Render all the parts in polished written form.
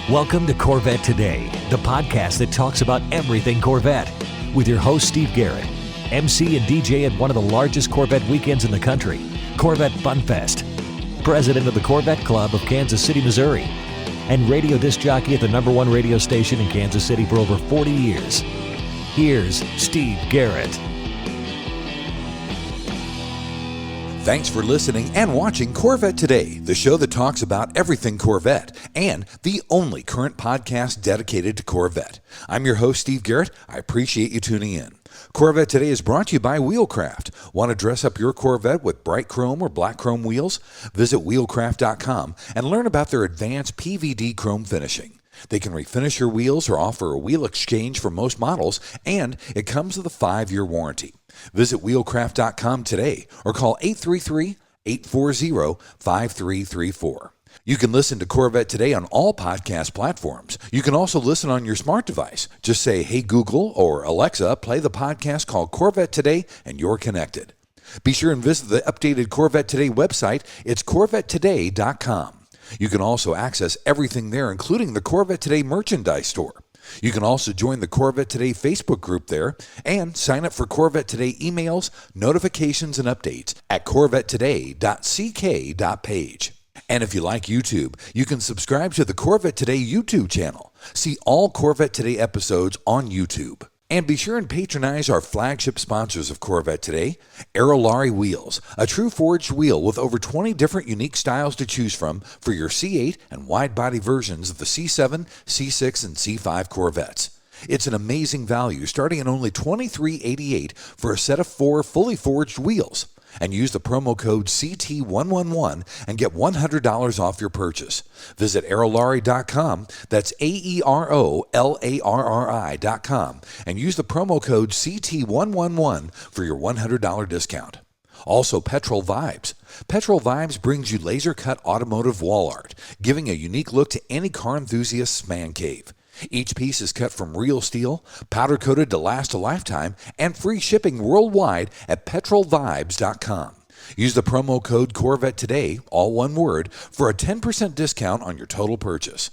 Welcome to Corvette Today, the podcast that talks about everything Corvette, with your host Steve Garrett, MC and DJ at one of the largest Corvette weekends in the country, Corvette Fun Fest, president of the Corvette Club of Kansas City, Missouri, and radio disc jockey at the #1 radio station in Kansas City for over 40 years. Here's Steve Garrett. Thanks for listening and watching Corvette Today, the show that talks about everything Corvette, and the only current podcast dedicated to Corvette. I'm your host, Steve Garrett. I appreciate you tuning in. Corvette Today is brought to you by Wheelcraft. Want to dress up your Corvette with bright chrome or black chrome wheels? Visit wheelcraft.com and learn about their advanced PVD chrome finishing. They can refinish your wheels or offer a wheel exchange for most models, and it comes with a 5-year warranty. Visit wheelcraft.com today or call 833-840-5334. You can listen to Corvette Today on all podcast platforms. You can also listen on your smart device. Just say, "Hey Google" or "Alexa, play the podcast called Corvette Today," and you're connected. Be sure and visit the updated Corvette Today website. It's CorvetteToday.com. You can also access everything there, including the Corvette Today merchandise store. You can also join the Corvette Today Facebook group there and sign up for Corvette Today emails, notifications, and updates at corvettetoday.ck.page. And if you like YouTube, you can subscribe to the Corvette Today YouTube channel. See all Corvette Today episodes on YouTube. And be sure and patronize our flagship sponsors of Corvette Today, Aerolarri Wheels, a true forged wheel with over 20 different unique styles to choose from for your C8 and wide-body versions of the C7, C6, and C5 Corvettes. It's an amazing value, starting at only $23.88 for a set of 4 fully forged wheels. And use the promo code CT111 and get $100 off your purchase. Visit aerolarri.com, that's AEROLARRI.com, and use the promo code CT111 for your $100 discount. Also, Petrol Vibes. Petrol Vibes brings you laser-cut automotive wall art, giving a unique look to any car enthusiast's man cave. Each piece is cut from real steel, powder-coated to last a lifetime, and free shipping worldwide at petrolvibes.com. Use the promo code Corvette Today, all one word, for a 10% discount on your total purchase.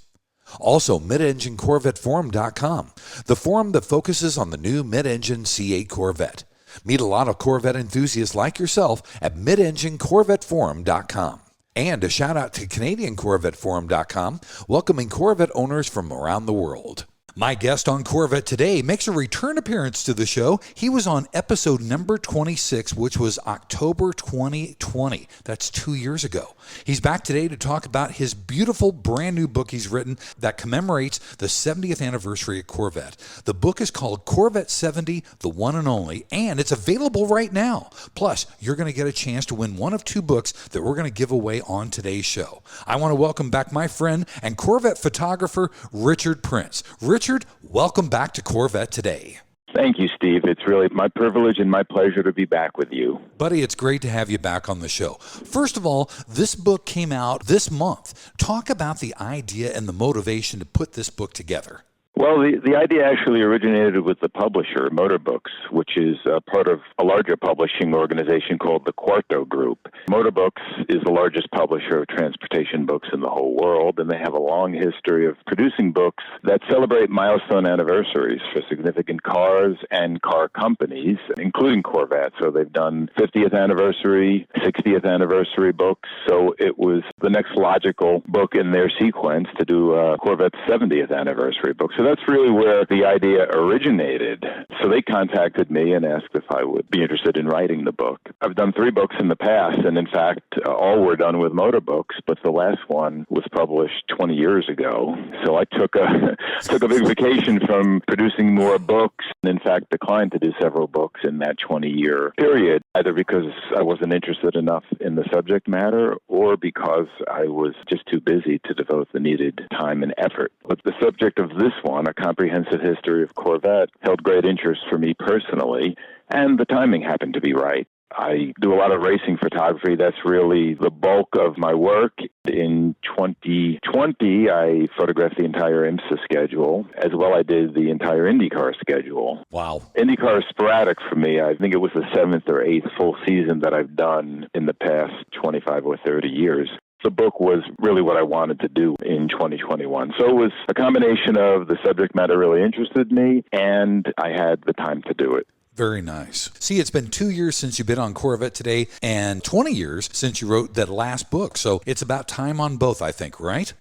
Also, midenginecorvetteforum.com, the forum that focuses on the new mid-engine C8 Corvette. Meet a lot of Corvette enthusiasts like yourself at midenginecorvetteforum.com. And a shout out to CanadianCorvetteForum.com, welcoming Corvette owners from around the world. My guest on Corvette Today makes a return appearance to the show. He was on episode number 26, which was October 2020. That's 2 years ago. He's back today to talk about his beautiful brand new book he's written that commemorates the 70th anniversary of Corvette. The book is called Corvette 70, The One and Only, and it's available right now. Plus, you're going to get a chance to win one of 2 books that we're going to give away on today's show. I want to welcome back my friend and Corvette photographer, Richard Prince. Richard, welcome back to Corvette Today. Thank you, Steve. It's really my privilege and my pleasure to be back with you. Buddy, it's great to have you back on the show. First of all, this book came out this month. Talk about the idea and the motivation to put this book together. Well, the idea actually originated with the publisher, Motor Books, which is part of a larger publishing organization called the Quarto Group. Motor Books is the largest publisher of transportation books in the whole world, and they have a long history of producing books that celebrate milestone anniversaries for significant cars and car companies, including Corvette. So they've done 50th anniversary, 60th anniversary books. So it was the next logical book in their sequence to do Corvette's 70th anniversary book. So that's really where the idea originated. So they contacted me and asked if I would be interested in writing the book. I've done 3 books in the past, and in fact, all were done with Motor Books, but the last one was published 20 years ago. So I took a big vacation from producing more books, and in fact declined to do several books in that 20-year period, either because I wasn't interested enough in the subject matter or because I was just too busy to devote the needed time and effort. But the subject of this one, A Comprehensive History of Corvette, held great interest for me personally, and the timing happened to be right. I do a lot of racing photography. That's really the bulk of my work. In 2020, I photographed the entire IMSA schedule. As well, I did the entire IndyCar schedule. Wow. IndyCar is sporadic for me. I think it was the 7th or 8th full season that I've done in the past 25 or 30 years. The book was really what I wanted to do in 2021. So it was a combination of the subject matter really interested me, and I had the time to do it. Very nice. See, it's been 2 years since you've been on Corvette Today and 20 years since you wrote that last book. So it's about time on both, I think, right?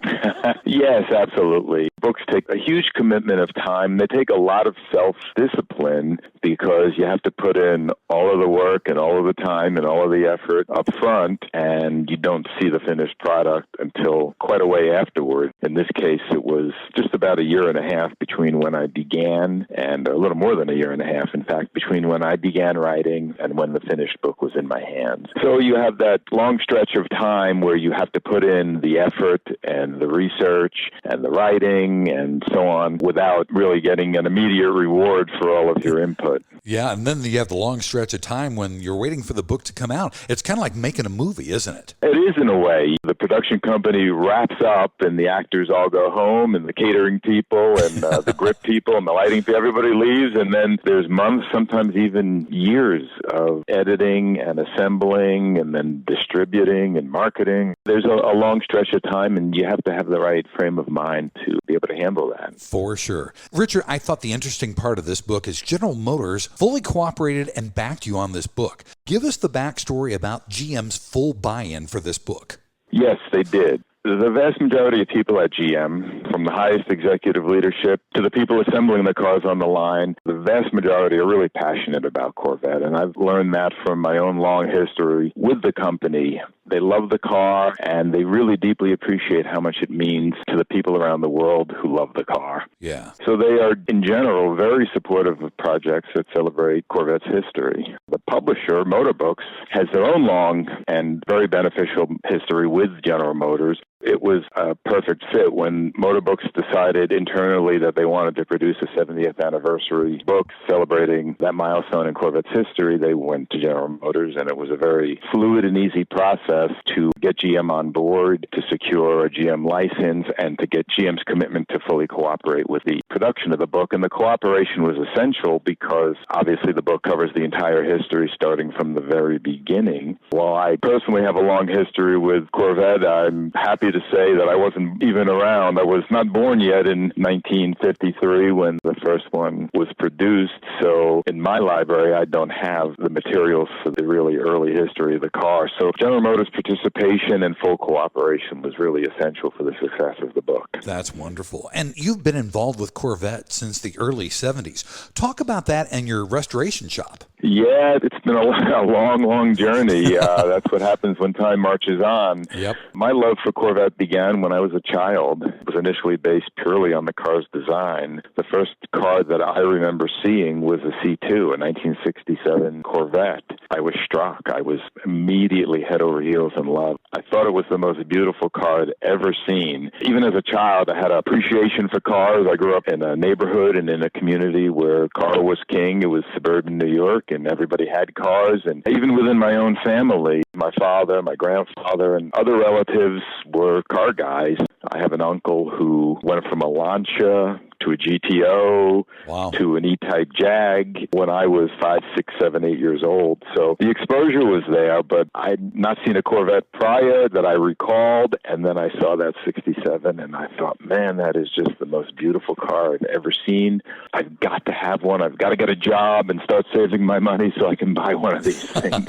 Yes, absolutely. Books take a huge commitment of time. They take a lot of self-discipline because you have to put in all of the work and all of the time and all of the effort up front, and you don't see the finished product until quite a way afterward. In this case, it was just about a year and a half between when I began, and a little more than a year and a half, in fact, between when I began writing and when the finished book was in my hands. So you have that long stretch of time where you have to put in the effort and the research and the writing and so on without really getting an immediate reward for all of your input. Yeah, and then you have the long stretch of time when you're waiting for the book to come out. It's kind of like making a movie, isn't it? It is in a way. The production company wraps up and the actors all go home and the catering people and the grip people and the lighting people, everybody leaves, and then there's months, sometimes even years of editing and assembling and then distributing and marketing. There's a long stretch of time, and you have to have the right frame of mind to be able to handle that. For sure. Richard, I thought the interesting part of this book is General Motors fully cooperated and backed you on this book. Give us the backstory about GM's full buy-in for this book. Yes, they did. The vast majority of people at GM, from the highest executive leadership to the people assembling the cars on the line, the vast majority are really passionate about Corvette. And I've learned that from my own long history with the company. They love the car, and they really deeply appreciate how much it means to the people around the world who love the car. Yeah. So they are, in general, very supportive of projects that celebrate Corvette's history. The publisher, Motor Books, has their own long and very beneficial history with General Motors. It was a perfect fit when Motor Books decided internally that they wanted to produce a 70th anniversary book celebrating that milestone in Corvette's history. They went to General Motors, and it was a very fluid and easy process to get GM on board, to secure a GM license, and to get GM's commitment to fully cooperate with the production of the book. And the cooperation was essential because obviously the book covers the entire history starting from the very beginning. While I personally have a long history with Corvette, I'm happy to say that I wasn't even around. I was not born yet in 1953 when the first one was produced. So in my library, I don't have the materials for the really early history of the car. So General Motors' participation and full cooperation was really essential for the success of the book. That's wonderful. And you've been involved with Corvette since the early 70s. Talk about that and your restoration shop. Yeah, it's been a long journey. That's what happens when time marches on. Yep. My love for Corvette began when I was a child. It was initially based purely on the car's design. The first car that I remember seeing was a C2, a 1967 Corvette. I was struck. I was immediately head over heels in love. I thought it was the most beautiful car I'd ever seen. Even as a child, I had an appreciation for cars. I grew up in a neighborhood and in a community where car was king. It was suburban New York, and everybody had cars. And even within my own family, my father, my grandfather, and other relatives were car guys. I have an uncle who went from a Lancia to a GTO, wow, to an E-Type Jag when I was 5, 6, 7, 8 years old. So the exposure was there, but I'd not seen a Corvette prior that I recalled, and then I saw that 67, and I thought, man, that is just the most beautiful car I've ever seen. I've got to have one. I've got to get a job and start saving my money so I can buy one of these things.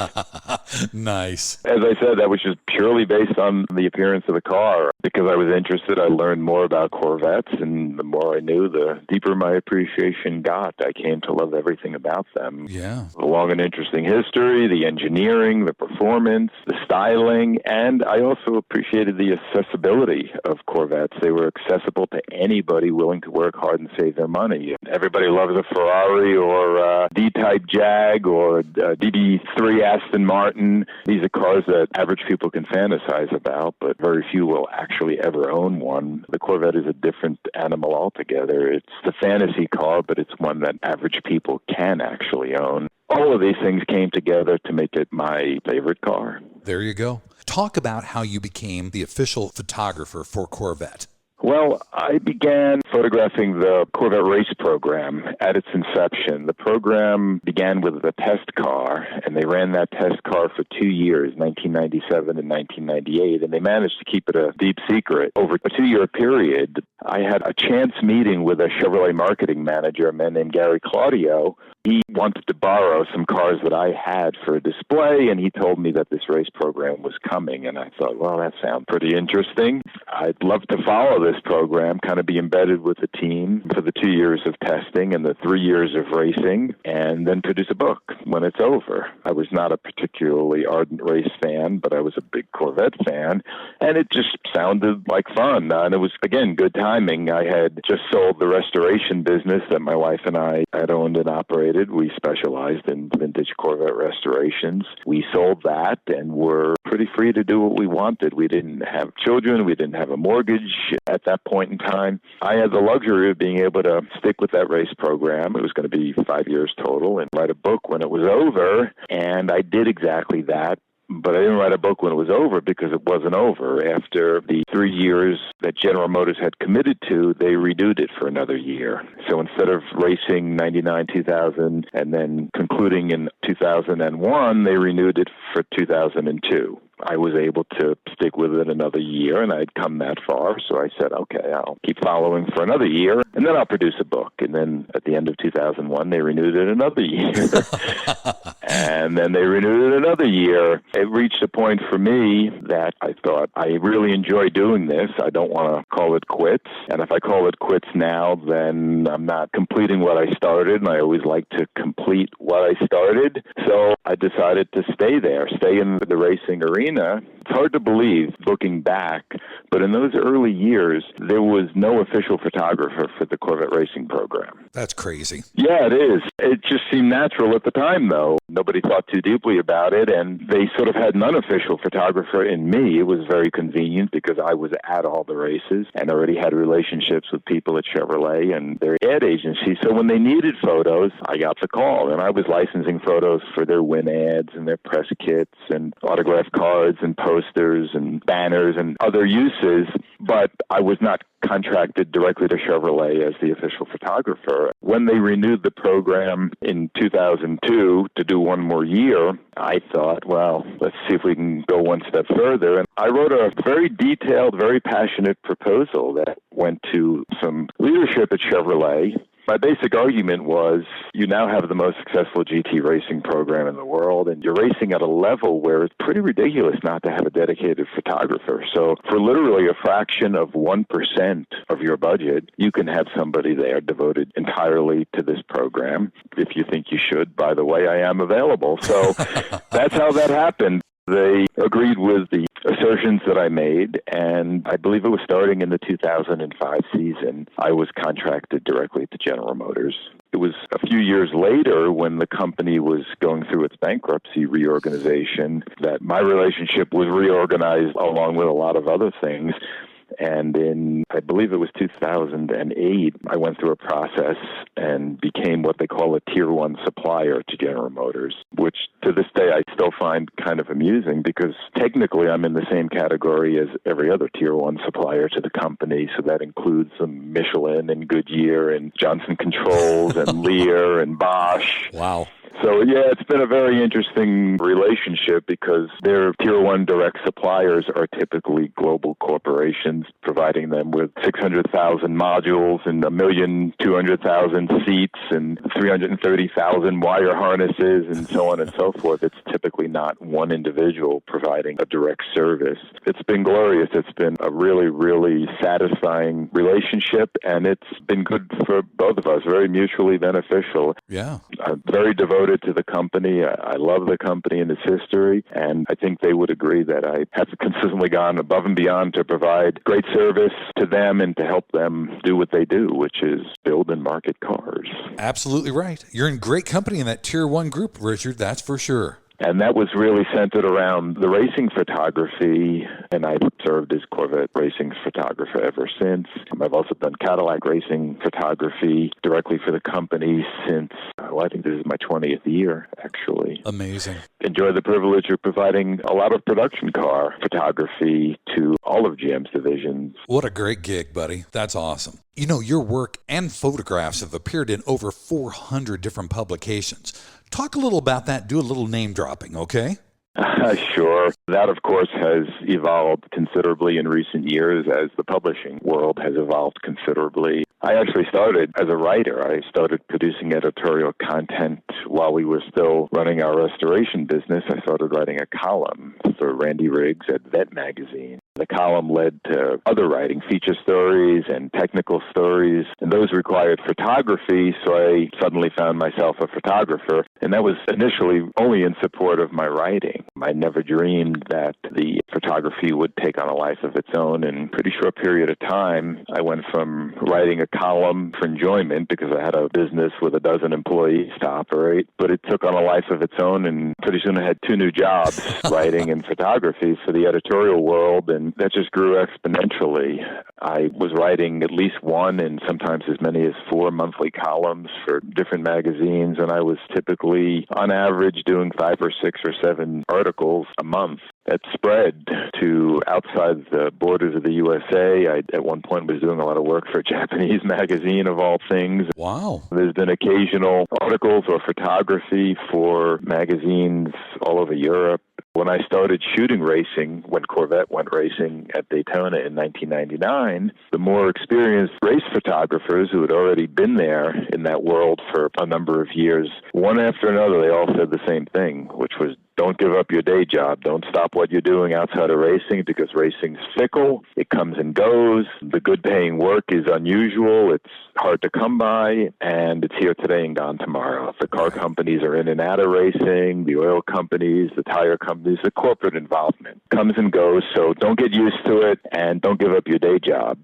Nice. As I said, that was just purely based on the appearance of the car. Because I was interested, I learned more about Corvettes, and the more I knew, the deeper my appreciation got. I came to love everything about them. Yeah. The long and interesting history, the engineering, the performance, the styling, and I also appreciated the accessibility of Corvettes. They were accessible to anybody willing to work hard and save their money. Everybody loves a Ferrari or a D-Type Jag or a DB3 Aston Martin. These are cars that average people can fantasize about, but very few will actually ever own one. The Corvette is a different animal altogether. It's the fantasy car, but it's one that average people can actually own. All of these things came together to make it my favorite car. There you go. Talk about how you became the official photographer for Corvette. Well, I began photographing the Corvette race program at its inception. The program began with a test car, and they ran that test car for 2 years, 1997 and 1998, and they managed to keep it a deep secret. Over a 2-year period, I had a chance meeting with a Chevrolet marketing manager, a man named Garrett. He wanted to borrow some cars that I had for a display, and he told me that this race program was coming, and I thought, well, that sounds pretty interesting. I'd love to follow this program, kind of be embedded with the team for the 2 years of testing and the 3 years of racing, and then produce a book when it's over. I was not a particularly ardent race fan, but I was a big Corvette fan, and it just sounded like fun. And it was, again, good timing. I had just sold the restoration business that my wife and I had owned and operated. We specialized in vintage Corvette restorations. We sold that and were pretty free to do what we wanted. We didn't have children. We didn't have a mortgage at that point in time. I had the luxury of being able to stick with that race program. It was going to be 5 years total, and write a book when it was over. And I did exactly that. But I didn't write a book when it was over because it wasn't over. After the 3 years that General Motors had committed to, they renewed it for another year. So instead of racing 99, 2000, and then concluding in 2001, they renewed it for 2002. I was able to stick with it another year, and I'd come that far. So I said, okay, I'll keep following for another year, and then I'll produce a book. And then at the end of 2001, they renewed it another year. And then they renewed it another year. It reached a point for me that I thought, I really enjoy doing this. I don't want to call it quits. And if I call it quits now, then I'm not completing what I started, and I always like to complete what I started. So I decided to stay there, stay in the racing arena. It's hard to believe, looking back, but in those early years, there was no official photographer for the Corvette racing program. That's crazy. Yeah, it is. It just seemed natural at the time, though. Nobody thought too deeply about it, and they sort of had an unofficial photographer in me. It was very convenient because I was at all the races and already had relationships with people at Chevrolet and their ad agency. So when they needed photos, I got the call, and I was licensing photos for their win ads and their press kits and autographed cards and posters and banners and other uses, but I was not contracted directly to Chevrolet as the official photographer. When they renewed the program in 2002 to do one more year, I thought, well, let's see if we can go one step further. And I wrote a very detailed, very passionate proposal that went to some leadership at Chevrolet. My basic argument was, you now have the most successful GT racing program in the world, and you're racing at a level where it's pretty ridiculous not to have a dedicated photographer. So for literally a fraction of 1% of your budget, you can have somebody there devoted entirely to this program. If you think you should, by the way, I am available. So that's how that happened. They agreed with the assertions that I made, and I believe it was starting in the 2005 season, I was contracted directly to General Motors. It was a few years later, when the company was going through its bankruptcy reorganization, that my relationship was reorganized along with a lot of other things. And in, I believe it was 2008, I went through a process and became what they call a Tier 1 supplier to General Motors, which to this day I still find kind of amusing because technically I'm in the same category as every other Tier 1 supplier to the company. So that includes Michelin and Goodyear and Johnson Controls and Lear and Bosch. Wow. So, yeah, it's been a very interesting relationship because their Tier 1 direct suppliers are typically global corporations, providing them with 600,000 modules and 1,200,000 seats and 330,000 wire harnesses and so on and so forth. It's typically not one individual providing a direct service. It's been glorious. It's been a really, really satisfying relationship, and it's been good for both of us, very mutually beneficial. Yeah. I'm very devoted to the company. I love the company and its history, and I think they would agree that I have consistently gone above and beyond to provide great service to them and to help them do what they do, which is build and market cars. Absolutely right. You're in great company in that Tier 1 group, Richard, that's for sure. And that was really centered around the racing photography, and I've served as Corvette racing photographer ever since. I've also done Cadillac racing photography directly for the company since I think this is my 20th year, actually. Amazing. Enjoy the privilege of providing a lot of production car photography to all of GM's divisions. What a great gig, buddy. That's awesome. You know, your work and photographs have appeared in over 400 different publications. Talk a little about that. Do a little name dropping, okay? Sure. That, of course, has evolved considerably in recent years as the publishing world has evolved considerably. I actually started as a writer. I started producing editorial content while we were still running our restoration business. I started writing a column for Randy Riggs at Vet magazine. The column led to other writing, feature stories and technical stories, and those required photography, so I suddenly found myself a photographer, and that was initially only in support of my writing. I never dreamed that the photography would take on a life of its own. In a pretty short period of time, I went from writing a column for enjoyment, because I had a business with a dozen employees to operate, but it took on a life of its own, and pretty soon I had two new jobs, writing and photography for the editorial world, and that just grew exponentially. I was writing at least one and sometimes as many as 4 monthly columns for different magazines, and I was typically, on average, doing 5 or 6 or 7 articles a month. That spread to outside the borders of the USA. I, at one point, was doing a lot of work for a Japanese magazine, of all things. Wow. There's been occasional articles or photography for magazines all over Europe. When I started shooting racing, when Corvette went racing at Daytona in 1999, the more experienced race photographers who had already been there in that world for a number of years, one after another, they all said the same thing, which was, don't give up your day job. Don't stop what you're doing outside of racing, because racing's fickle. It comes and goes. The good paying work is unusual. It's hard to come by, and it's here today and gone tomorrow. The car companies are in and out of racing, the oil companies, the tire companies, the corporate involvement comes and goes. So don't get used to it, and don't give up your day job.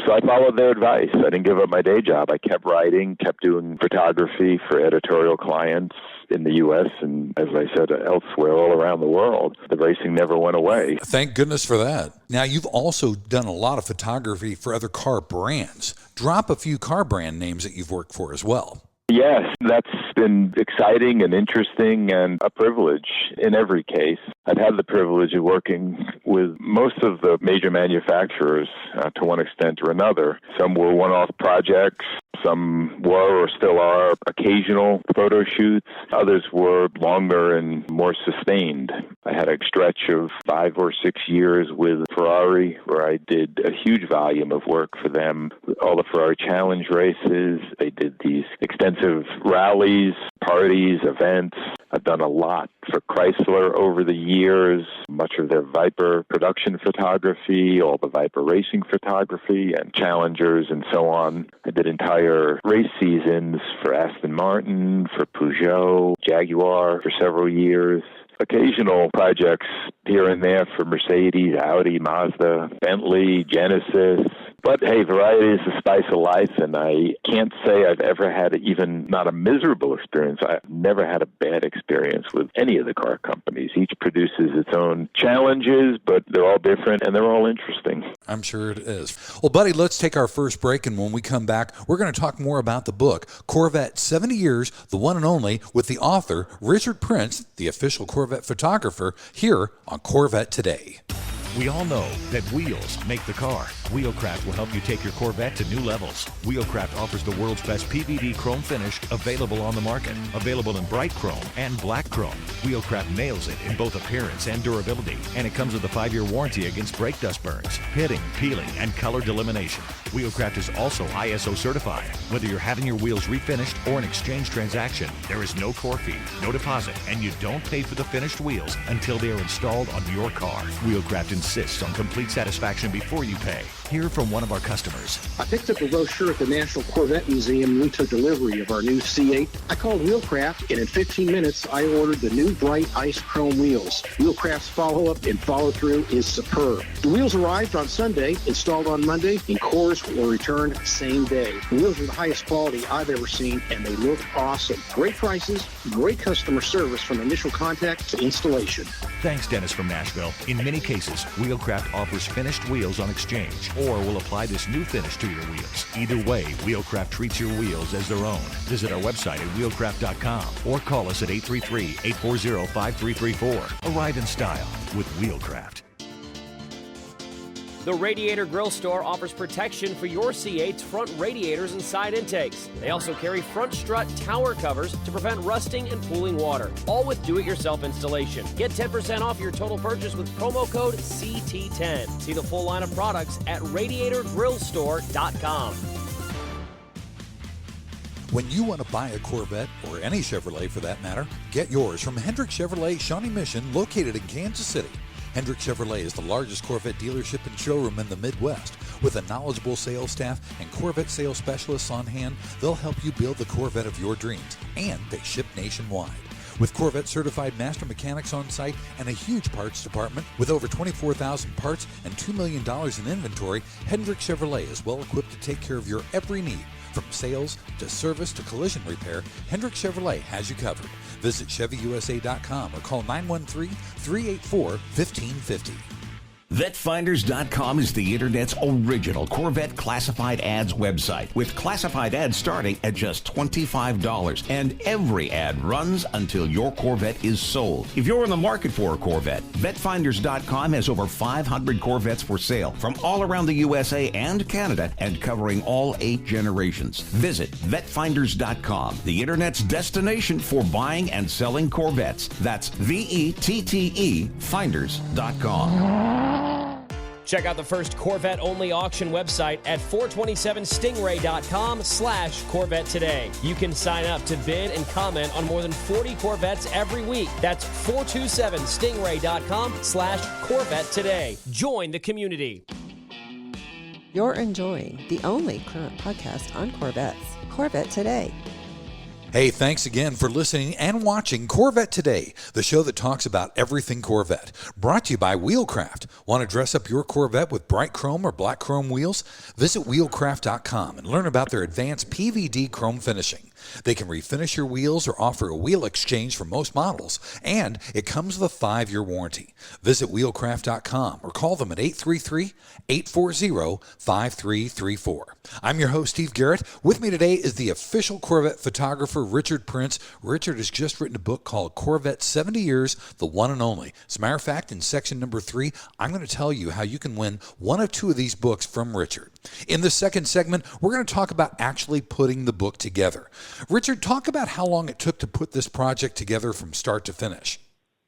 So I followed their advice. I didn't give up my day job. I kept writing, kept doing photography for editorial clients in the U.S. and, as I said, elsewhere all around the world. The racing never went away. Thank goodness for that. Now, you've also done a lot of photography for other car brands. Drop a few car brand names that you've worked for as well. Yes, that's been exciting and interesting and a privilege in every case. I've had the privilege of working with most of the major manufacturers to one extent or another. Some were one-off projects. Some were or still are occasional photo shoots. Others were longer and more sustained. I had a stretch of 5 or 6 years with Ferrari where I did a huge volume of work for them. All the Ferrari Challenge races. They did these extensive rallies, parties, events. I've done a lot for Chrysler over the years, much of their Viper production photography, all the Viper racing photography, and Challengers and so on. I did entire race seasons for Aston Martin, for Peugeot, Jaguar for several years. Occasional projects here and there for Mercedes, Audi, Mazda, Bentley, Genesis. But hey, variety is the spice of life, and I can't say I've ever had even not a miserable experience. I've never had a bad experience with any of the car companies. Each produces its own challenges, but they're all different and they're all interesting. I'm sure it is. Well, buddy, let's take our first break, and when we come back, we're going to talk more about the book, Corvette 70 Years, the One and Only, with the author, Richard Prince, the official Corvette photographer, here on Corvette Today. We all know that wheels make the car. Wheelcraft will help you take your Corvette to new levels. Wheelcraft offers the world's best PVD chrome finish available on the market. Available in bright chrome and black chrome. Wheelcraft nails it in both appearance and durability. And it comes with a 5-year warranty against brake dust burns, pitting, peeling, and color delamination. Wheelcraft is also ISO certified. Whether you're having your wheels refinished or an exchange transaction, there is no core fee, no deposit, and you don't pay for the finished wheels until they are installed on your car. Wheelcraft insists on complete satisfaction before you pay. Hear from one of our customers. I picked up a brochure at the National Corvette Museum and we took delivery of our new C8. I called Wheelcraft, and in 15 minutes, I ordered the new bright ice chrome wheels. Wheelcraft's follow-up and follow-through is superb. The wheels arrived on Sunday, installed on Monday, and cores were returned same day. The wheels are the highest quality I've ever seen, and they look awesome. Great prices, great customer service from initial contact to installation. Thanks, Dennis from Nashville. In many cases, Wheelcraft offers finished wheels on exchange or will apply this new finish to your wheels. Either way, Wheelcraft treats your wheels as their own. Visit our website at wheelcraft.com or call us at 833-840-5334. Arrive in style with Wheelcraft. The Radiator Grill Store offers protection for your C8's front radiators and side intakes. They also carry front strut tower covers to prevent rusting and pooling water, all with do-it-yourself installation. Get 10% off your total purchase with promo code CT10. See the full line of products at radiatorgrillstore.com. When you want to buy a Corvette, or any Chevrolet for that matter, get yours from Hendrick Chevrolet Shawnee Mission, located in Kansas City. Hendrick Chevrolet is the largest Corvette dealership and showroom in the Midwest. With a knowledgeable sales staff and Corvette sales specialists on hand, they'll help you build the Corvette of your dreams, and they ship nationwide. With Corvette certified master mechanics on site and a huge parts department with over 24,000 parts and $2 million in inventory, Hendrick Chevrolet is well equipped to take care of your every need. From sales to service to collision repair, Hendrick Chevrolet has you covered. Visit ChevyUSA.com or call 913-384-1550. VetteFinders.com is the Internet's original Corvette classified ads website, with classified ads starting at just $25, and every ad runs until your Corvette is sold. If you're in the market for a Corvette, VetteFinders.com has over 500 Corvettes for sale from all around the USA and Canada, and covering all 8 generations. Visit VetteFinders.com, the Internet's destination for buying and selling Corvettes. That's VETTE Finders.com. Check out the first Corvette-only auction website at 427stingray.com/Corvette today. You can sign up to bid and comment on more than 40 Corvettes every week. That's 427stingray.com/Corvette today. Join the community. You're enjoying the only current podcast on Corvettes, Corvette Today. Hey, thanks again for listening and watching Corvette Today, the show that talks about everything Corvette. Brought to you by Wheelcraft. Want to dress up your Corvette with bright chrome or black chrome wheels? Visit wheelcraft.com and learn about their advanced PVD chrome finishing. They can refinish your wheels or offer a wheel exchange for most models, and it comes with a 5-year warranty. Visit wheelcraft.com or call them at 833-840-5334. I'm your host, Steve Garrett. With me today is the official Corvette photographer, Richard Prince. Richard has just written a book called Corvette 70 Years, the One and Only. As a matter of fact, in section number 3, I'm going to tell you how you can win one of 2 of these books from Richard. In the second segment, we're going to talk about actually putting the book together. Richard, talk about how long it took to put this project together from start to finish.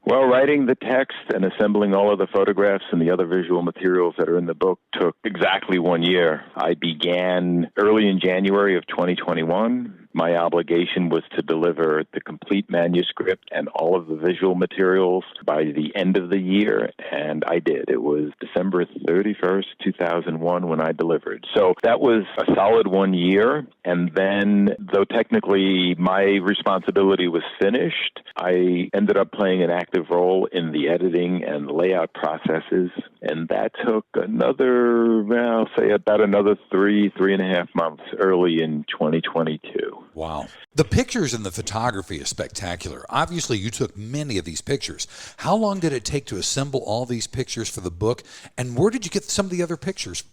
Well, writing the text and assembling all of the photographs and the other visual materials that are in the book took exactly 1 year. I began early in January of 2021. My obligation was to deliver the complete manuscript and all of the visual materials by the end of the year, and I did. It was December 31st, 2001 when I delivered. So that was a solid 1 year, and then, though technically my responsibility was finished, I ended up playing an active role in the editing and layout processes, and that took another, well, say about another 3.5 months early in 2022. Wow. The pictures and the photography is spectacular. Obviously, you took many of these pictures. How long did it take to assemble all these pictures for the book, and where did you get some of the other pictures?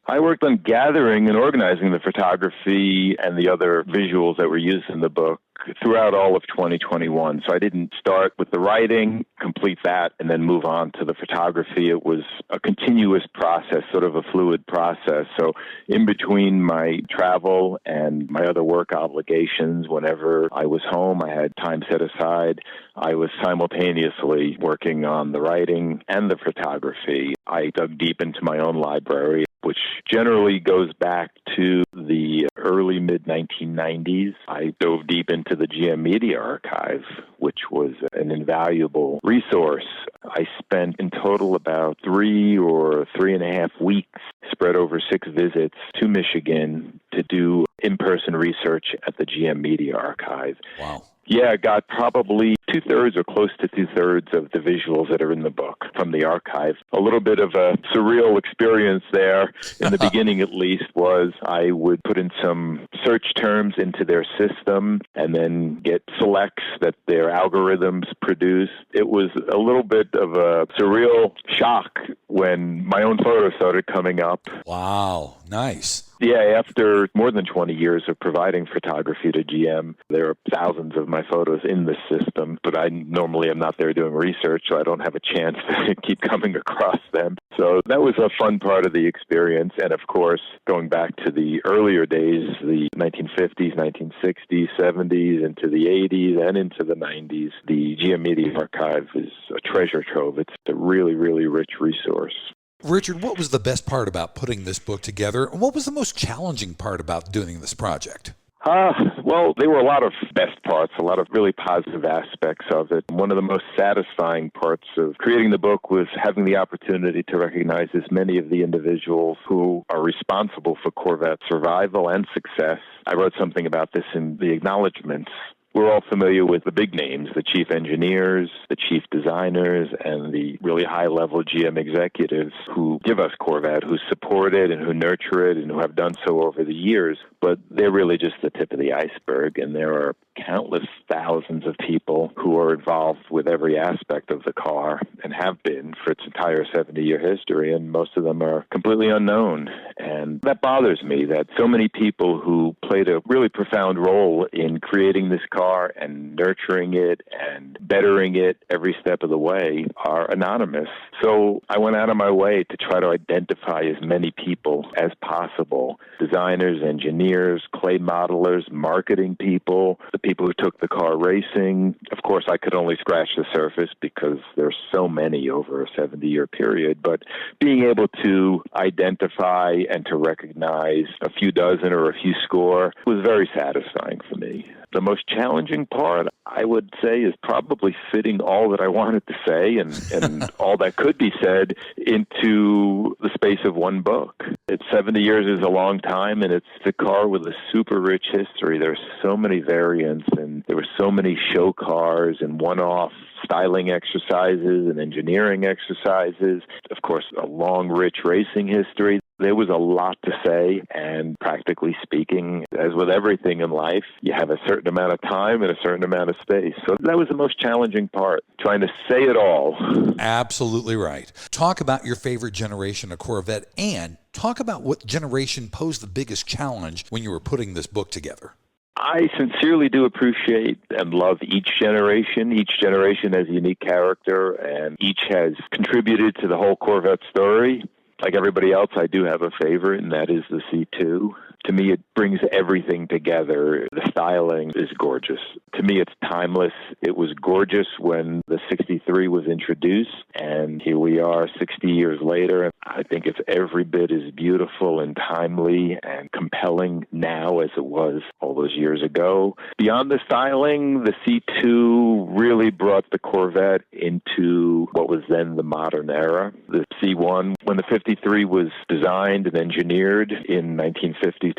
I worked on gathering and organizing the photography and the other visuals that were used in the book throughout all of 2021. So I didn't start with the writing, complete that, and then move on to the photography. It was a continuous process, sort of a fluid process. So in between my travel and my other work obligations, whenever I was home, I had time set aside. I was simultaneously working on the writing and the photography. I dug deep into my own library, which generally goes back to the early mid-1990s. I dove deep into the GM Media Archive, which was an invaluable resource. I spent in total about 3 or 3.5 weeks spread over 6 visits to Michigan to do in-person research at the GM Media Archive. Wow. Yeah, got probably two-thirds or close to two-thirds of the visuals that are in the book from the archive. A little bit of a surreal experience there in the beginning, at least, was I would put in some search terms into their system and then get selects that their algorithms produce. It was a little bit of a surreal shock when my own photos started coming up. Wow, nice. Yeah, after more than 20 years of providing photography to GM, there are thousands of my photos in the system, but I normally am not there doing research, so I don't have a chance to keep coming across them. So that was a fun part of the experience. And of course, going back to the earlier days, the 1950s, 1960s, 70s, into the 80s, and into the 90s, the GM Media Archive is a treasure trove. It's a really, really rich resource. Richard, what was the best part about putting this book together, and what was the most challenging part about doing this project? Well, there were a lot of best parts, a lot of really positive aspects of it. One of the most satisfying parts of creating the book was having the opportunity to recognize as many of the individuals who are responsible for Corvette survival and success. I wrote something about this in the acknowledgments. We're all familiar with the big names, the chief engineers, the chief designers, and the really high-level GM executives who give us Corvette, who support it and who nurture it and who have done so over the years. But they're really just the tip of the iceberg, and there are countless thousands of people who are involved with every aspect of the car and have been for its entire 70-year history, and most of them are completely unknown. And that bothers me, that so many people who played a really profound role in creating this car and nurturing it and bettering it every step of the way are anonymous. So I went out of my way to try to identify as many people as possible: designers, engineers, clay modelers, marketing people, the people who took the car racing. Of course, I could only scratch the surface because there's so many over a 70-year period, but being able to identify and to recognize a few dozen or a few score was very satisfying for me. The most challenging part, I would say, is probably fitting all that I wanted to say and all that could be said into the space of one book. 70 years is a long time, and it's a car with a super rich history. There's so many variants, and there were so many show cars and one-off styling exercises and engineering exercises. Of course, a long, rich racing history. There was a lot to say, and practically speaking, as with everything in life, you have a certain amount of time and a certain amount of space. So that was the most challenging part, trying to say it all. Absolutely right. Talk about your favorite generation of Corvette, and talk about what generation posed the biggest challenge when you were putting this book together. I sincerely do appreciate and love each generation. Each generation has a unique character, and each has contributed to the whole Corvette story. Like everybody else, I do have a favorite, and that is the C2. To me, it brings everything together. The styling is gorgeous. To me, it's timeless. It was gorgeous when the 63 was introduced, and here we are 60 years later. I think it's every bit as beautiful and timely and compelling now as it was all those years ago. Beyond the styling, the C2 really brought the Corvette into what was then the modern era. The C1, when the 53 was designed and engineered in 1952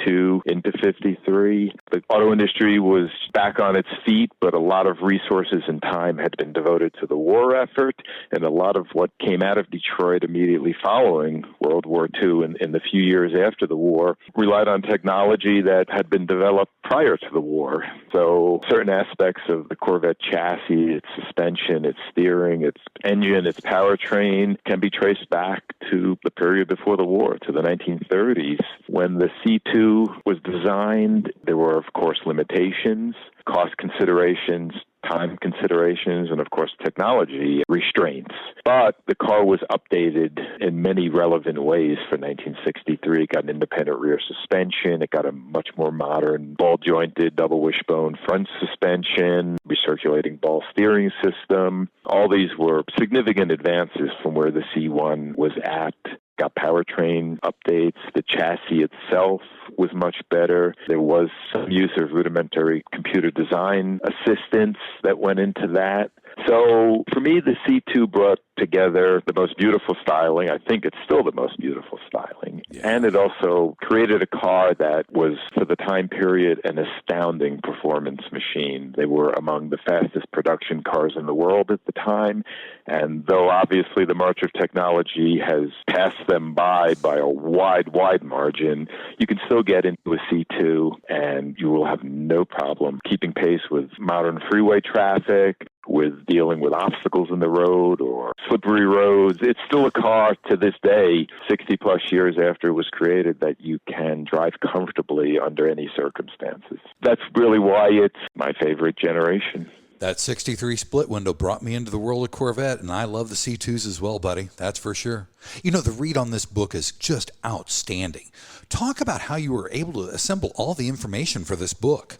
into 53, the auto industry was back on its feet, but a lot of resources and time had been devoted to the war effort, and a lot of what came out of Detroit immediately following World War II and in the few years after the war relied on technology that had been developed prior to the war. So certain aspects of the Corvette chassis, its suspension, its steering, its engine, its powertrain can be traced back to the period before the war, to the 1930s. When the C2 was designed, there were, of course, limitations, cost considerations, time considerations, and of course technology restraints. But the car was updated in many relevant ways for 1963. It got an independent rear suspension. It got a much more modern ball-jointed double wishbone front suspension, recirculating ball steering system. All these were significant advances from where the C1 was at. Got powertrain updates. The chassis itself was much better. There was some use of rudimentary computer design assistance that went into that. So for me, the C2 brought together the most beautiful styling. I think it's still the most beautiful styling. Yeah. And it also created a car that was, for the time period, an astounding performance machine. They were among the fastest production cars in the world at the time. And though obviously the march of technology has passed them by a wide margin, you can still get into a C2 and you will have no problem keeping pace with modern freeway traffic, with dealing with obstacles in the road or slippery roads. It's still a car to this day, 60 plus years after it was created, that you can drive comfortably under any circumstances. That's really why it's my favorite generation. That 63 split window brought me into the world of Corvette, and I love the C2s as well, buddy. That's for sure. You know, the read on this book is just outstanding. Talk about how you were able to assemble all the information for this book.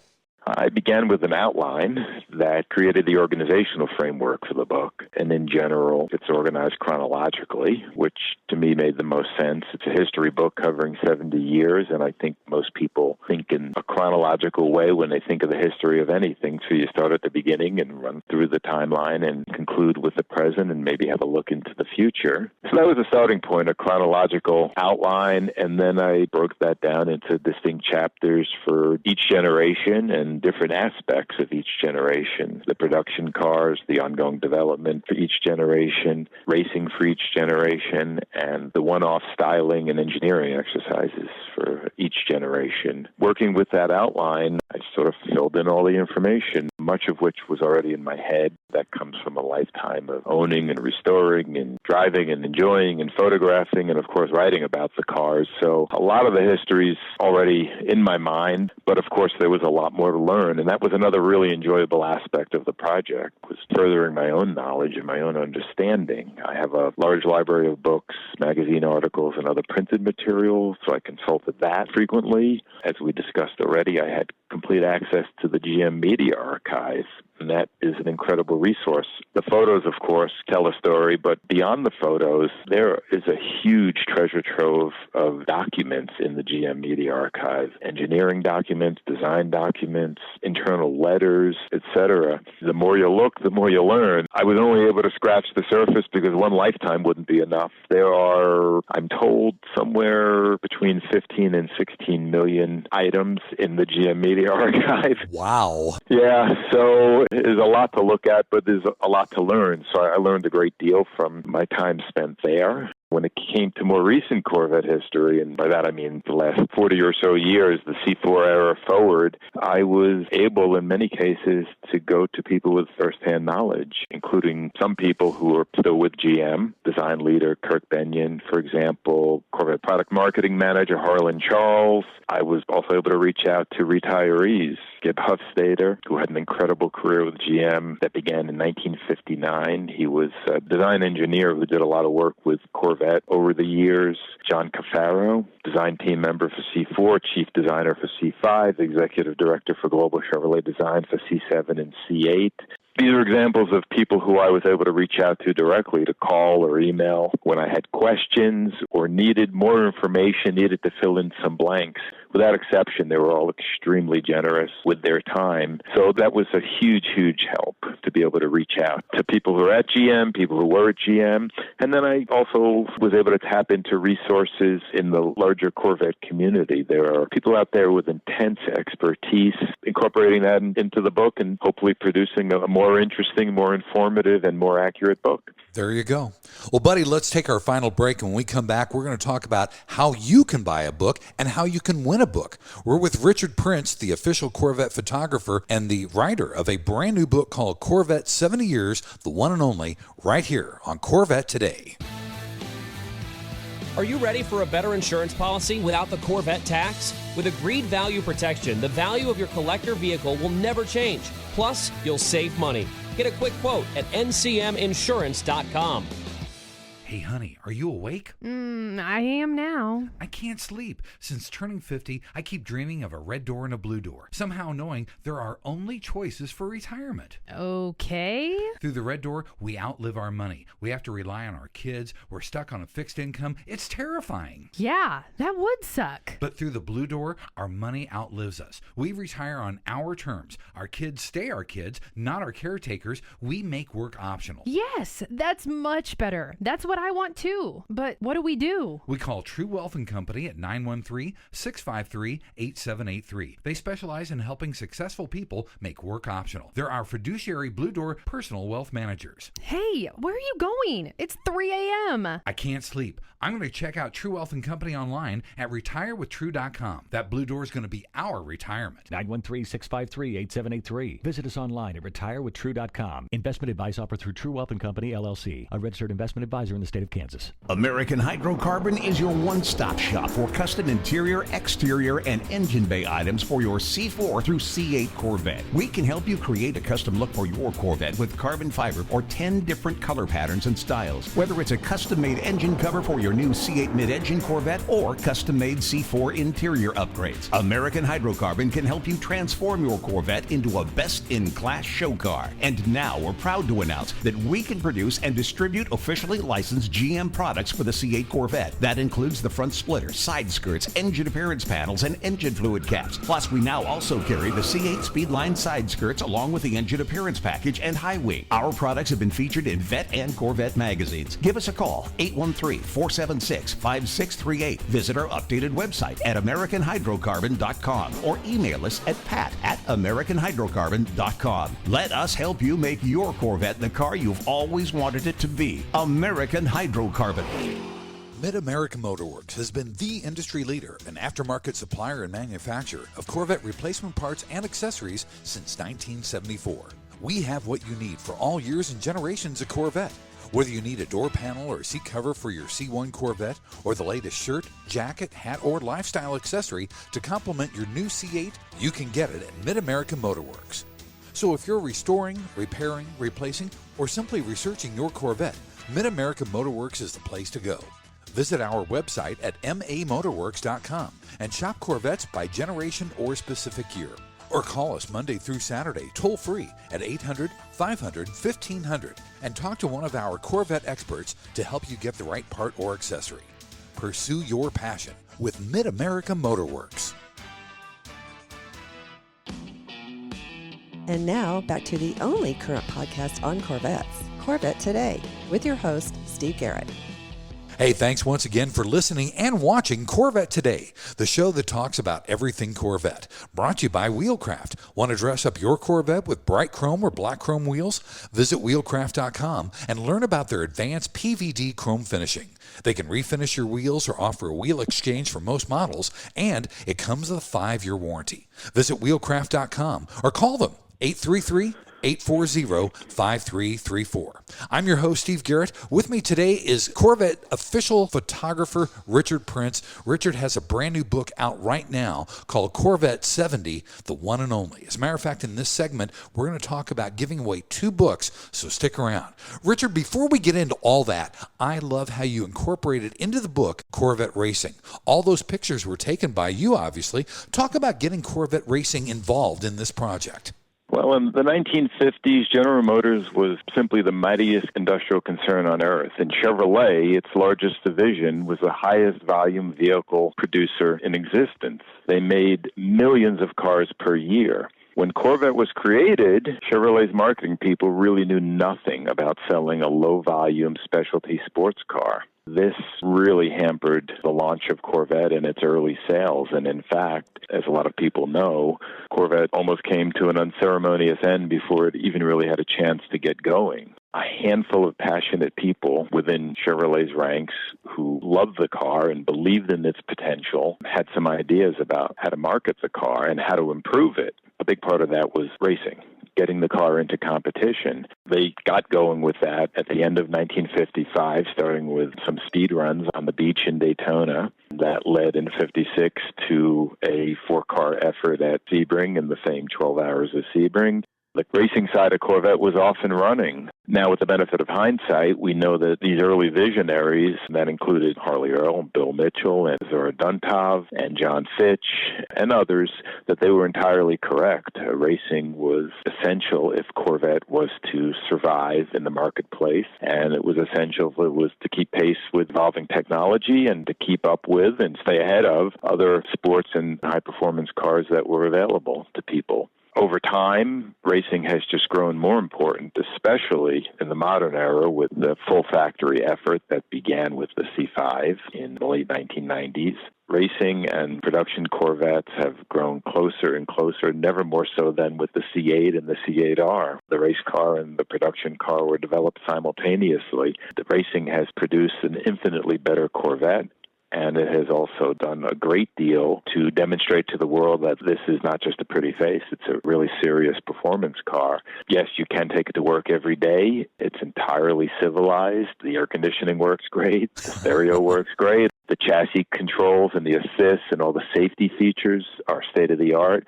I began with an outline that created the organizational framework for the book. And in general, it's organized chronologically, which to me made the most sense. It's a history book covering 70 years, and I think most people think in a chronological way when they think of the history of anything. So you start at the beginning and run through the timeline and conclude with the present and maybe have a look into the future. So that was a starting point, a chronological outline, and then I broke that down into distinct chapters for each generation and different aspects of each generation, the production cars, the ongoing development for each generation, racing for each generation, and the one-off styling and engineering exercises for each generation. Working with that outline, I sort of filled in all the information, much of which was already in my head. That comes from a lifetime of owning and restoring and driving and enjoying and photographing and, of course, writing about the cars. So a lot of the history's already in my mind, but, of course, there was a lot more to learn. And that was another really enjoyable aspect of the project, was furthering my own knowledge and my own understanding. I have a large library of books, magazine articles, and other printed materials, so I consulted that frequently. As we discussed already, I had complete access to the GM Media Archive, and that is an incredible resource. The photos, of course, tell a story, but beyond the photos, there is a huge treasure trove of documents in the GM Media Archive, engineering documents, design documents, internal letters, etc. The more you look, the more you learn. I was only able to scratch the surface because one lifetime wouldn't be enough. There are, I'm told, somewhere between 15 and 16 million items in the GM Media Archive. Wow. Yeah, so there's a lot to look at, but there's a lot to learn. So I learned a great deal from my time spent there. When it came to more recent Corvette history, and by that I mean the last 40 or so years, the C4 era forward, I was able in many cases to go to people with firsthand knowledge, including some people who are still with GM, design leader Kirk Benyon, for example, Corvette product marketing manager Harlan Charles. I was also able to reach out to retirees, Skip Hufstadter, who had an incredible career with GM that began in 1959. He was a design engineer who did a lot of work with Corvette over the years. John Cafaro, design team member for C4, chief designer for C5, executive director for global Chevrolet design for C7 and C8. These are examples of people who I was able to reach out to directly, to call or email when I had questions or needed more information, needed to fill in some blanks. Without exception, they were all extremely generous with their time. So that was a huge, huge help to be able to reach out to people who are at GM, people who were at GM. And then I also was able to tap into resources in the larger Corvette community. There are people out there with intense expertise, incorporating that into the book and hopefully producing a more interesting, more informative, and more accurate book. There you go. Well, buddy, let's take our final break. And when we come back, we're going to talk about how you can buy a book and how you can win a book. We're with Richard Prince, the official Corvette photographer and the writer of a brand new book called Corvette 70 Years, the one and only, right here on Corvette Today. Are you ready for a better insurance policy without the Corvette tax? With Agreed Value Protection, the value of your collector vehicle will never change. Plus, you'll save money. Get a quick quote at ncminsurance.com. Hey, honey, are you awake? I am now. I can't sleep. Since turning 50, I keep dreaming of a red door and a blue door, somehow knowing there are only choices for retirement. Okay. Through the red door, we outlive our money. We have to rely on our kids. We're stuck on a fixed income. It's terrifying. Yeah, that would suck. But through the blue door, our money outlives us. We retire on our terms. Our kids stay our kids, not our caretakers. We make work optional. Yes, that's much better. That's what I want too. But what do we do? We call True Wealth & Company at 913-653-8783. They specialize in helping successful people make work optional. They're our fiduciary Blue Door personal wealth managers. Hey, where are you going? It's 3 a.m. I can't sleep. I'm going to check out True Wealth & Company online at retirewithtrue.com. That Blue Door is going to be our retirement. 913-653-8783. Visit us online at retirewithtrue.com. Investment advice offered through True Wealth & Company, LLC, a registered investment advisor in the state of Kansas. American Hydrocarbon is your one-stop shop for custom interior, exterior, and engine bay items for your C4 through C8 Corvette. We can help you create a custom look for your Corvette with carbon fiber or 10 different color patterns and styles. Whether it's a custom-made engine cover for your new C8 mid-engine Corvette or custom-made C4 interior upgrades, American Hydrocarbon can help you transform your Corvette into a best-in-class show car. And now we're proud to announce that we can produce and distribute officially licensed GM products for the C8 Corvette. That includes the front splitter, side skirts, engine appearance panels, and engine fluid caps. Plus, we now also carry the C8 Speedline side skirts along with the engine appearance package and high wing. Our products have been featured in Vet and Corvette magazines. Give us a call, 813-476-5638. Visit our updated website at AmericanHydrocarbon.com or email us at pat@AmericanHydrocarbon.com. Let us help you make your Corvette the car you've always wanted it to be. American Hydrocarbon. Mid-America Motorworks has been the industry leader and aftermarket supplier and manufacturer of Corvette replacement parts and accessories since 1974. We have what you need for all years and generations of Corvette. Whether you need a door panel or seat cover for your C1 Corvette or the latest shirt, jacket, hat, or lifestyle accessory to complement your new C8, you can get it at Mid-America Motorworks. So if you're restoring, repairing, replacing, or simply researching your Corvette, Mid-America Motorworks is the place to go. Visit our website at mamotorworks.com and shop Corvettes by generation or specific year. Or call us Monday through Saturday toll-free at 800-500-1500 and talk to one of our Corvette experts to help you get the right part or accessory. Pursue your passion with Mid-America Motorworks. And now back to the only current podcast on Corvettes, Corvette Today, with your host, Steve Garrett. Hey, thanks once again for listening and watching Corvette Today, the show that talks about everything Corvette. Brought to you by Wheelcraft. Want to dress up your Corvette with bright chrome or black chrome wheels? Visit wheelcraft.com and learn about their advanced PVD chrome finishing. They can refinish your wheels or offer a wheel exchange for most models, and it comes with a 5-year warranty. Visit wheelcraft.com or call them 833-840-5334. I'm your host, Steve Garrett. With me today is Corvette official photographer Richard Prince. Richard has a brand new book out right now called Corvette 70, the one and only. As a matter of fact, in this segment, we're going to talk about giving away 2 books, so stick around. Richard, before we get into all that, I love how you incorporated into the book Corvette racing. All those pictures were taken by you, obviously. Talk about getting Corvette racing involved in this project. Well, in the 1950s, General Motors was simply the mightiest industrial concern on earth. And Chevrolet, its largest division, was the highest volume vehicle producer in existence. They made millions of cars per year. When Corvette was created, Chevrolet's marketing people really knew nothing about selling a low-volume specialty sports car. This really hampered the launch of Corvette and its early sales. And in fact, as a lot of people know, Corvette almost came to an unceremonious end before it even really had a chance to get going. A handful of passionate people within Chevrolet's ranks who loved the car and believed in its potential had some ideas about how to market the car and how to improve it. A big part of that was racing, getting the car into competition. They got going with that at the end of 1955, starting with some speed runs on the beach in Daytona. That led in 56 to a 4-car effort at Sebring in the same 12 hours of Sebring. The racing side of Corvette was off and running. Now, with the benefit of hindsight, we know that these early visionaries, that included Harley Earl, Bill Mitchell, and Zora Duntov, and John Fitch, and others, that they were entirely correct. Racing was essential if Corvette was to survive in the marketplace, and it was essential if it was to keep pace with evolving technology and to keep up with and stay ahead of other sports and high-performance cars that were available to people. Over time, racing has just grown more important, especially in the modern era with the full factory effort that began with the C5 in the late 1990s. Racing and production Corvettes have grown closer and closer, never more so than with the C8 and the C8R. The race car and the production car were developed simultaneously. The racing has produced an infinitely better Corvette, and it has also done a great deal to demonstrate to the world that this is not just a pretty face. It's a really serious performance car. Yes, you can take it to work every day. It's entirely civilized. The air conditioning works great. The stereo works great. The chassis controls and the assists and all the safety features are state-of-the-art.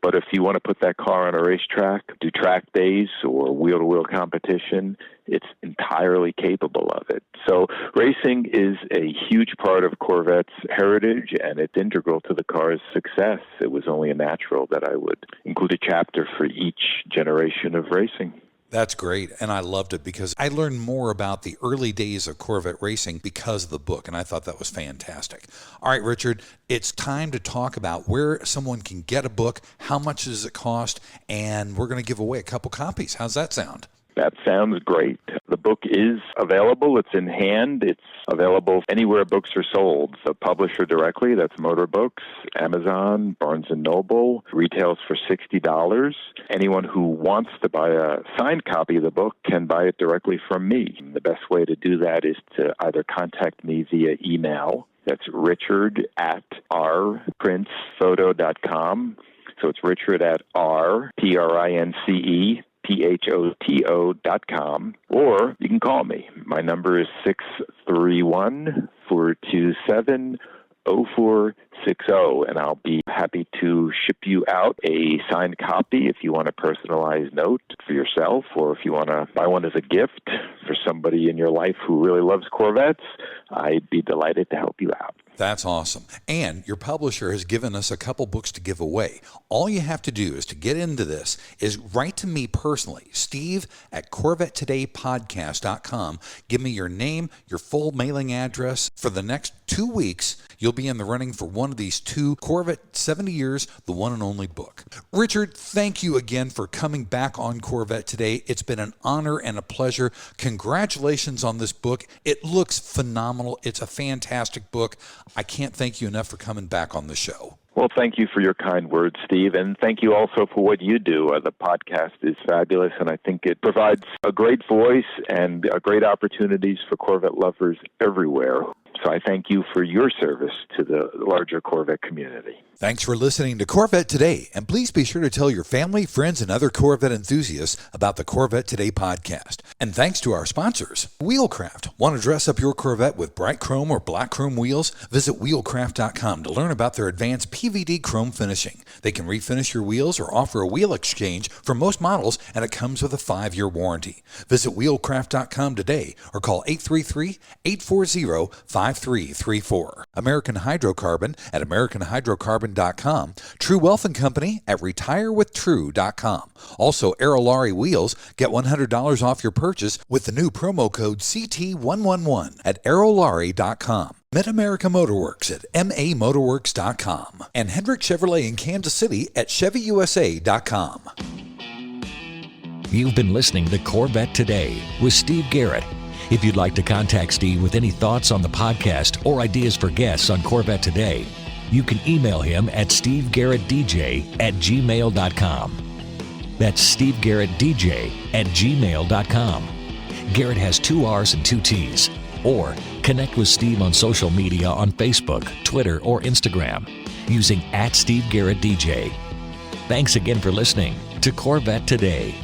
But if you want to put that car on a racetrack, do track days or wheel-to-wheel competition, it's entirely capable of it. So racing is a huge part of Corvette's heritage, and it's integral to the car's success. It was only natural that I would include a chapter for each generation of racing. That's great, and I loved it because I learned more about the early days of Corvette racing because of the book, and I thought that was fantastic. All right, Richard, it's time to talk about where someone can get a book, how much does it cost, and we're going to give away a couple copies. How's that sound? That sounds great. The book is available. It's in hand. It's available anywhere books are sold. The publisher directly, that's Motor Books, Amazon, Barnes & Noble, retails for $60. Anyone who wants to buy a signed copy of the book can buy it directly from me. The best way to do that is to either contact me via email. That's richard@rprincephoto.com. So it's richard@rprincephoto.com, or you can call me. My number is 631-427-0460, and I'll be happy to ship you out a signed copy if you want a personalized note for yourself, or if you want to buy one as a gift for somebody in your life who really loves Corvettes. I'd be delighted to help you out. That's awesome. And your publisher has given us a couple books to give away. All you have to do is to get into this is write to me personally, steve@CorvetteTodayPodcast.com. Give me your name, your full mailing address. For the next 2 weeks, you'll be in the running for one of these two Corvette 70 Years, the one and only book. Richard, thank you again for coming back on Corvette Today. It's been an honor and a pleasure. Congratulations on this book. It looks phenomenal. It's a fantastic book. I can't thank you enough for coming back on the show. Well, thank you for your kind words, Steve, and thank you also for what you do. The podcast is fabulous, and I think it provides a great voice and great opportunities for Corvette lovers everywhere. So I thank you for your service to the larger Corvette community. Thanks for listening to Corvette Today, and please be sure to tell your family, friends, and other Corvette enthusiasts about the Corvette Today podcast. And thanks to our sponsors, Wheelcraft. Want to dress up your Corvette with bright chrome or black chrome wheels? Visit wheelcraft.com to learn about their advanced PVD chrome finishing. They can refinish your wheels or offer a wheel exchange for most models, and it comes with a 5-year warranty. Visit wheelcraft.com today or call 833-840-5334. American Hydrocarbon at AmericanHydrocarbon.com. True Wealth & Company at RetireWithTrue.com. Also, Aerolarri Wheels. Get $100 off your purchase with the new promo code CT111 at Aerolarri.com. Mid-America Motorworks at MAMotorworks.com. And Hendrick Chevrolet in Kansas City at ChevyUSA.com. You've been listening to Corvette Today with Steve Garrett. If you'd like to contact Steve with any thoughts on the podcast or ideas for guests on Corvette Today, you can email him at stevegarrettdj@gmail.com. That's stevegarrettdj@gmail.com. Garrett has 2 R's and 2 T's. Or connect with Steve on social media on Facebook, Twitter, or Instagram using @SteveGarrettDJ. Thanks again for listening to Corvette Today.